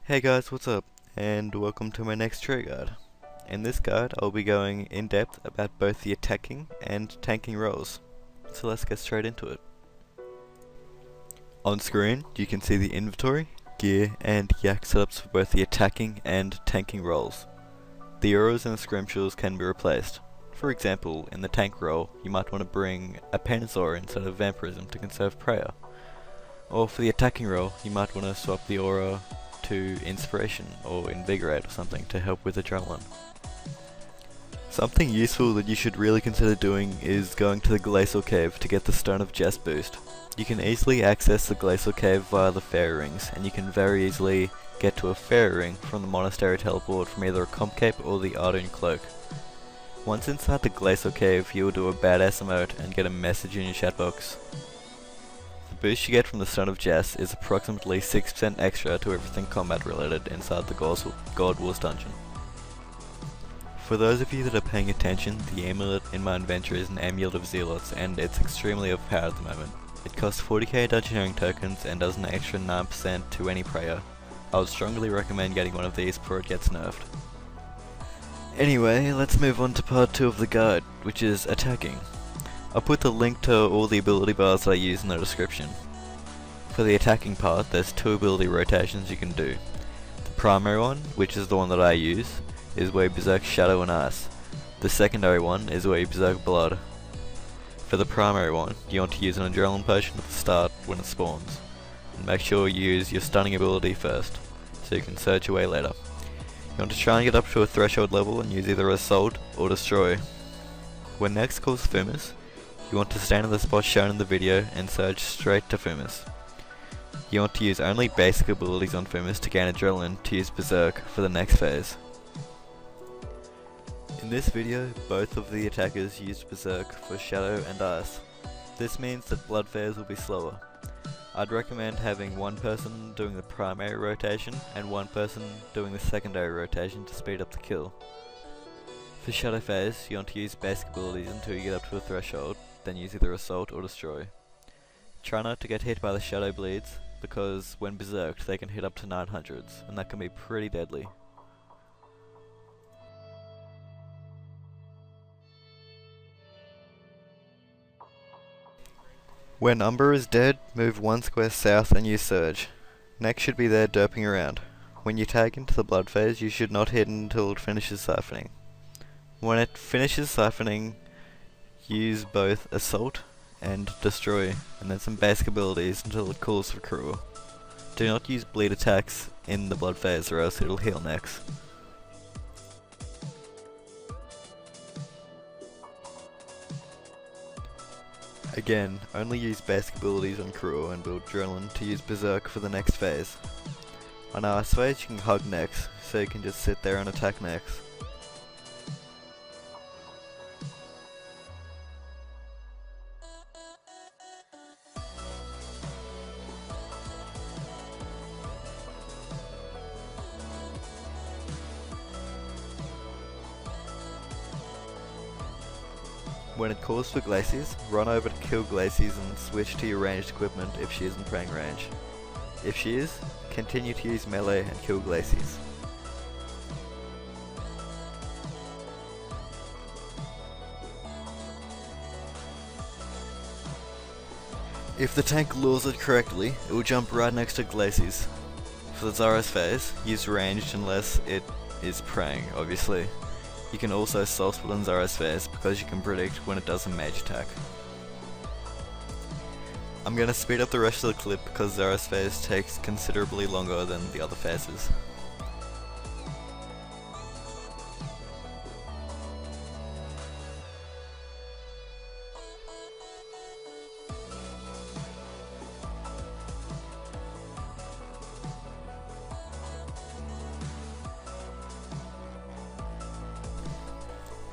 Hey guys, what's up? And welcome to my next trade guide. In this guide, I'll be going in depth about both the attacking and tanking roles. So let's get straight into it. On screen, you can see the inventory, gear, and yak setups for both the attacking and tanking roles. The arrows and the scrimshaws can be replaced. For example, in the tank role, you might want to bring a Penazor instead of Vampirism to conserve prayer. Or for the attacking role, you might want to swap the aura to Inspiration or Invigorate or something to help with adrenaline. Something useful that you should really consider doing is going to the Glacier Cave to get the Stone of Jest boost. You can easily access the Glacier Cave via the fairy rings, and you can very easily get to a fairy ring from the monastery teleport from either a comp cape or the Armadyl cloak. Once inside the Glacier Cave, you will do a badass emote and get a message in your chat box. The boost you get from the Stone of Jest is approximately 6% extra to everything combat related inside the God Wars dungeon. For those of you that are paying attention, the amulet in my inventory is an amulet of zealots, and it's extremely overpowered at the moment. It costs 40k dungeoneering tokens and does an extra 9% to any prayer. I would strongly recommend getting one of these before it gets nerfed. Anyway, let's move on to part 2 of the guide, which is attacking. I'll put the link to all the ability bars that I use in the description. For the attacking part, there's 2 ability rotations you can do. The primary one, which is the one that I use, is where you berserk Shadow and Ice. The secondary one is where you berserk Blood. For the primary one, you want to use an Adrenaline Potion at the start when it spawns. And make sure you use your stunning ability first, so you can search your way later. You want to try and get up to a threshold level and use either Assault or Destroy. When next calls Fumus, you want to stand in the spot shown in the video and surge straight to Fumus. You want to use only basic abilities on Fumus to gain Adrenaline to use Berserk for the next phase. In this video, both of the attackers used Berserk for Shadow and Ice. This means that blood phase will be slower. I'd recommend having one person doing the primary rotation and one person doing the secondary rotation to speed up the kill. For Shadow phase, you want to use basic abilities until you get up to a threshold, then use either Assault or Destroy. Try not to get hit by the Shadow bleeds, because when berserked they can hit up to 900s, and that can be pretty deadly. When Umber is dead, move 1 square south and use Surge. Next should be there derping around. When you tag into the blood phase, you should not hit until it finishes siphoning. When it finishes siphoning, use both Assault and Destroy, and then some basic abilities until it calls for Cruel. Do not use bleed attacks in the blood phase or else it'll heal next. Again, only use basic abilities on Cruel and build Adrenaline to use Berserk for the next phase. On Ice phase you can hug next, so you can just sit there and attack next. When it calls for Glaciers, run over to kill Glaciers and switch to your ranged equipment if she isn't praying range. If she is, continue to use melee and kill Glaciers. If the tank lures it correctly, it will jump right next to Glaciers. For the Zaros phase, use ranged unless it is praying, obviously. You can also soul split on Zaros phase because you can predict when it does a mage attack. I'm gonna speed up the rest of the clip because Zaros phase takes considerably longer than the other phases.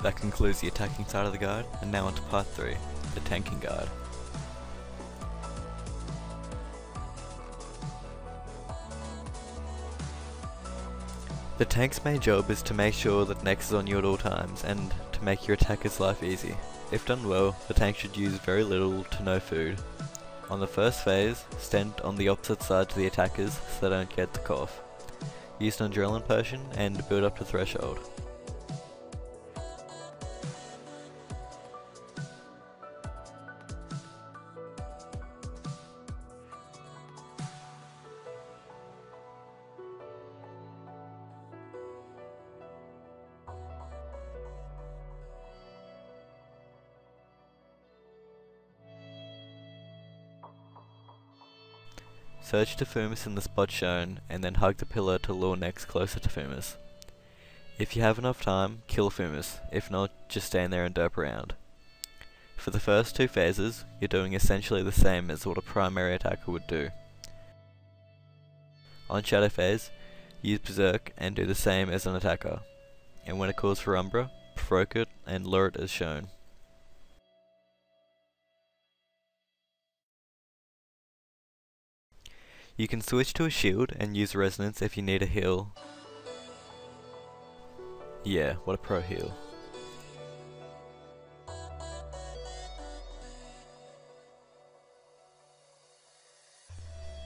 That concludes the attacking side of the guide, and now on to part 3, the tanking guide. The tank's main job is to make sure that Nex is on you at all times, and to make your attacker's life easy. If done well, the tank should use very little to no food. On the first phase, stand on the opposite side to the attackers so they don't get the cough. use an adrenaline potion, and build up to threshold. Search Tefumus in the spot shown, and then hug the pillar to lure next closer to Fumus. If you have enough time, kill Fumus. If not, just stand there and derp around. For the first two phases, you're doing essentially the same as what a primary attacker would do. On Shadow phase, use Berserk and do the same as an attacker. And when it calls for Umbra, provoke it and lure it as shown. You can switch to a shield and use resonance if you need a heal. Yeah, what a pro heal.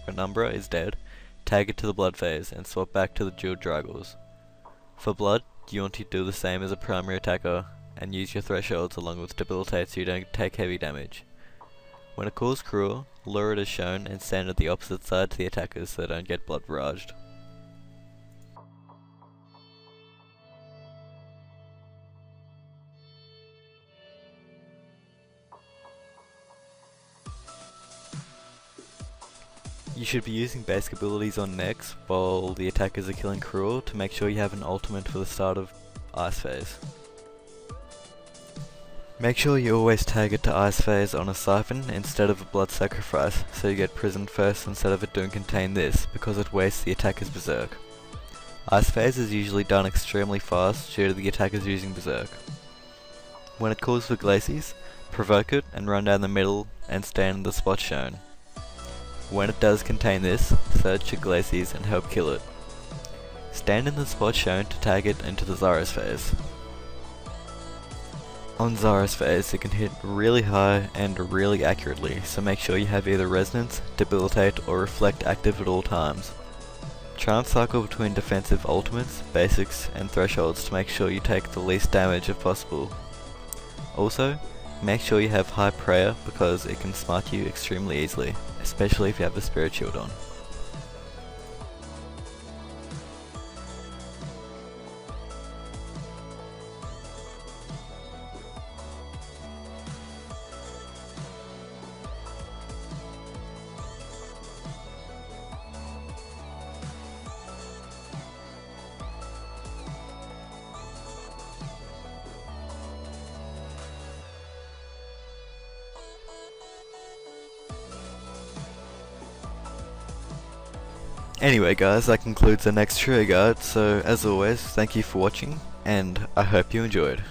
When Umbra is dead, tag it to the blood phase and swap back to the jeweled drygores. For blood, you want to do the same as a primary attacker and use your thresholds along with debilitate so you don't take heavy damage. When it calls Cruel, lure it as shown and stand at the opposite side to the attackers so they don't get blood barraged. You should be using basic abilities on Nex while the attackers are killing Cruel to make sure you have an ultimate for the start of Ice phase. Make sure you always tag it to Ice phase on a siphon instead of a blood sacrifice, so you get prisoned first instead of it doing contain this, because it wastes the attacker's berserk. Ice phase is usually done extremely fast due to the attackers using berserk. When it calls for glacies, provoke it and run down the middle and stand in the spot shown. When it does contain this, search your glacies and help kill it. Stand in the spot shown to tag it into the Zaros phase. On Zaros phase, it can hit really high and really accurately, so make sure you have either Resonance, Debilitate, or Reflect active at all times. Try and cycle between defensive ultimates, basics, and thresholds to make sure you take the least damage if possible. Also, make sure you have high prayer because it can smite you extremely easily, especially if you have the Spirit Shield on. Anyway guys, that concludes the next trigger guide, so as always, thank you for watching, and I hope you enjoyed.